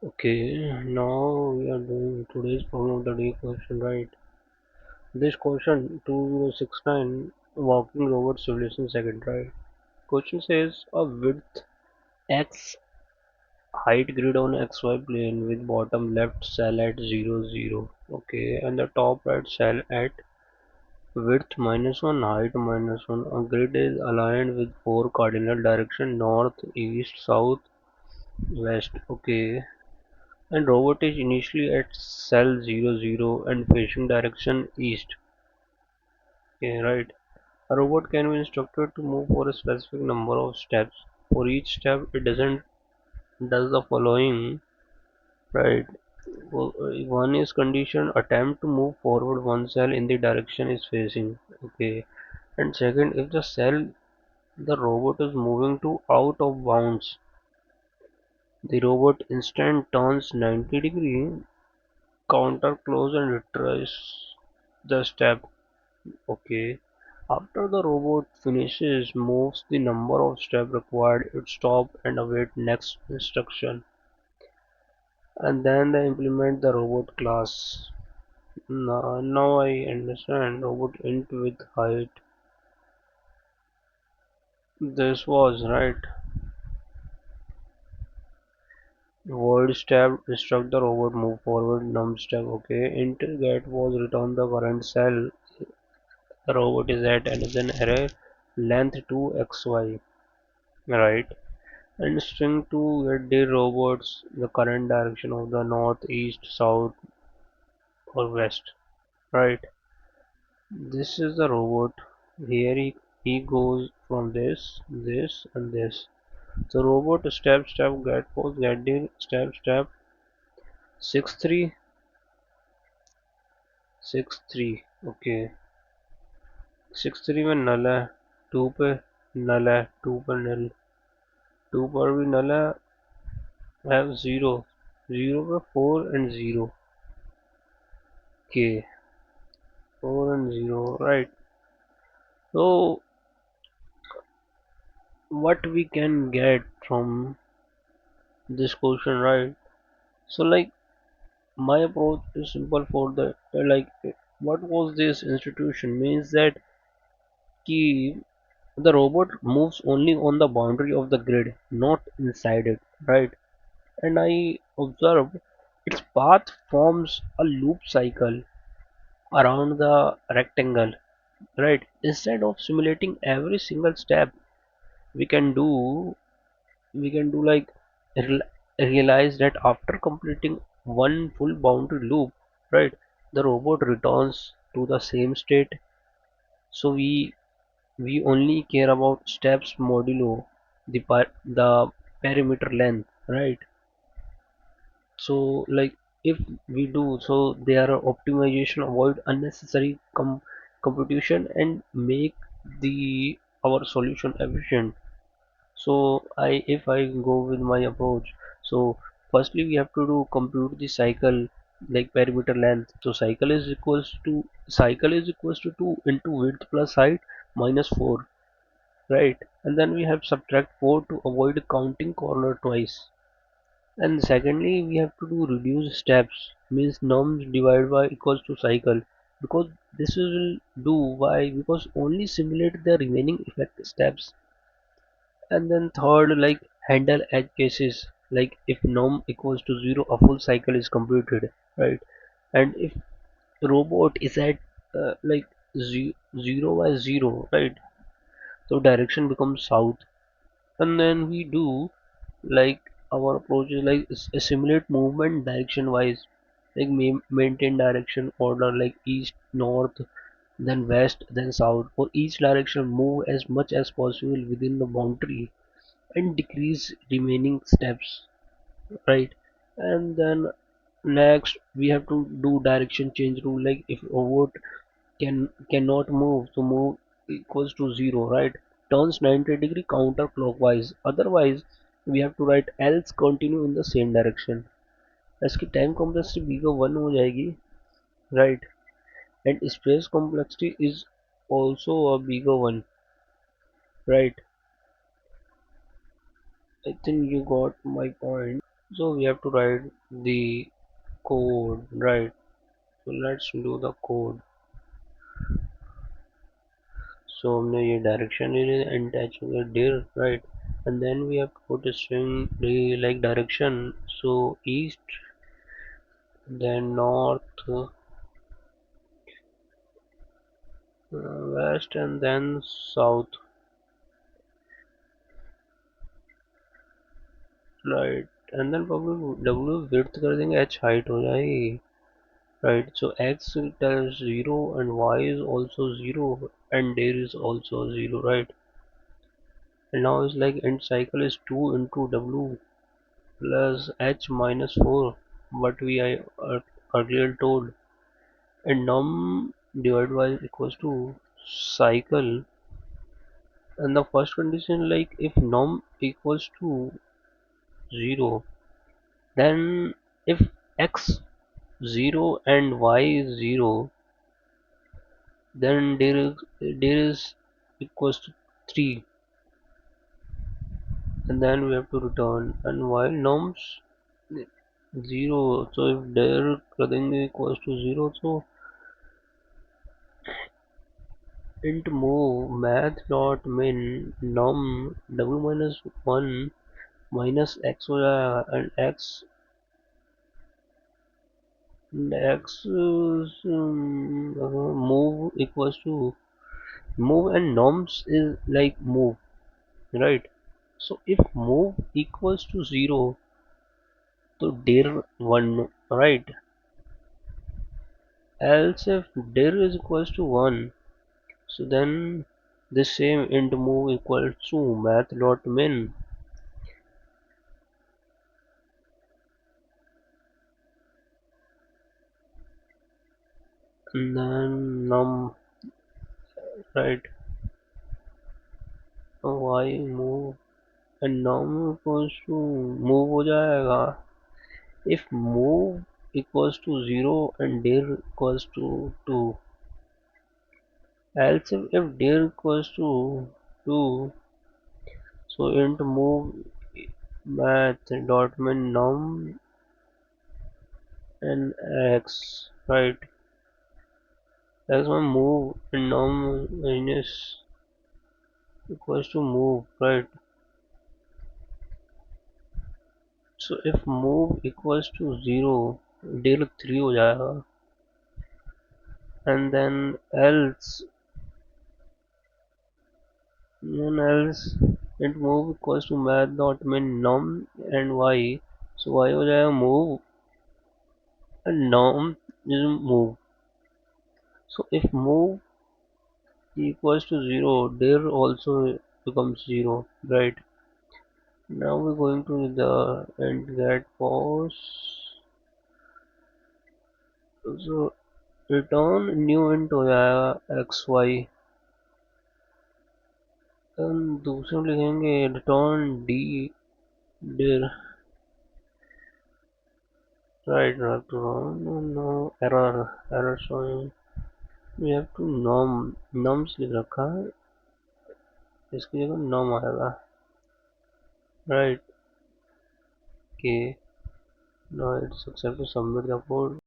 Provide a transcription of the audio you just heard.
Okay, now we are doing today's problem of the day question, right? This question 2069 walking robot civilization second, right? Question says a width x height grid on xy plane with bottom left cell at 0 0. Okay, and the top right cell at width -1 height -1. A grid is aligned with four cardinal direction north, east, south, west. Okay, and robot is initially at cell 0 0 and facing direction east. Okay, right. A robot can be instructed to move for a specific number of steps. For each step, it does the following. Right. Well, one is condition attempt to move forward one cell in the direction is facing. Okay. And second, if the cell the robot is moving to out of bounds, the robot instant turns 90-degree counter close and retrace the step. Okay. After the robot finishes moves the number of steps required, it stop and await next instruction. And then they implement the robot class. Now I understand robot int with height. This was right. Void step instruct the robot move forward num step. Okay. Int get was return the current cell the robot is at and then array length to xy. Right. And string to get the robots the current direction of the north, east, south or west. Right. This is the robot. Here he goes from this and this. So robot step get post get the step 6 3 6 3. Okay, 6 3 में null है, 2 पे null है, 2 पर null, 2 पर भी null है, have 0, 0 पे 4 and 0. Okay, 4 and 0, right? So what we can get from this question, right? So like my approach is simple for the like what was this institution means that key the robot moves only on the boundary of the grid, not inside it, right? And I observed its path forms a loop cycle around the rectangle, right? Instead of simulating every single step, we can do we can do like real- realize that after completing one full boundary loop, right, the robot returns to the same state. So we only care about steps modulo the perimeter length, right? So like if we do so, there are optimization avoid unnecessary computation and make the our solution efficient. So if I go with my approach, so firstly we have to do compute the cycle like perimeter length. So cycle is equals to 2 into width plus height minus 4, right? And then we have subtract 4 to avoid counting corner twice. And secondly we have to do reduce steps means nums divided by equals to cycle, because this will do why because only simulate the remaining effect steps. And then third, like handle edge cases, like if num equals to 0 a full cycle is completed, right? And if robot is at like 0 by 0, right, so direction becomes south. And then we do like our approach is like simulate movement direction wise, like maintain direction order like east north then west then south. For each direction move as much as possible within the boundary and decrease remaining steps, right? And then next we have to do direction change rule, like if robot cannot move, so move equals to 0, right, turns 90-degree counterclockwise, otherwise we have to write else continue in the same direction. इसकी time complexity B का 1 हो जाएगी, right? And space complexity is also a bigger one, right? I think you got my point. So we have to write the code, right? So let's do the code. So हमने ये direction ले लिया and attach हो गया dir, right? And then we have to put a string like direction. So east, then north, west, and then south, right? And then probably w width कर देंगे, h height हो जाएगी, right? So x tells 0 and y is also 0 and there is also 0, right? And now it's like end cycle is 2 into w plus h minus 4, what we earlier told, and num divided by equals to cycle. And the first condition, like if num equals to 0, then if x 0 and y is 0, then there is equals to 3, and then we have to return. And while nums 0, so if there clothing equals to 0, so int move math dot min num w minus 1 minus x हो जाएगा, and x move equals to move and noms is like move, right? So if move equals to 0, so dir 1, right? Else if dir is equals to 1, so then the same int move equals to math dot min, and then num, right? Y move and num equals to move हो जाएगा if move equals to 0 and dir equals to 2. Else if dir equals to 2, so int move math dot min num and x, right? That's one move and num minus equals to move, right? So if move equals to 0, dir 3 हो जाएगा, and then else int move equals to math dot min num and y, so y हो जाएगा move and num is move. So if move equals to 0, dir also becomes 0, right? Now we're going to the and get pause. So return new int हो जाएगा xy, हम दूसरे में लिखेंगे return d dir, right? Not wrong, no error showing. We have to nums लिख रखा है, इसकी जगह num आएगा, right? Okay, now it's accept to submit the code.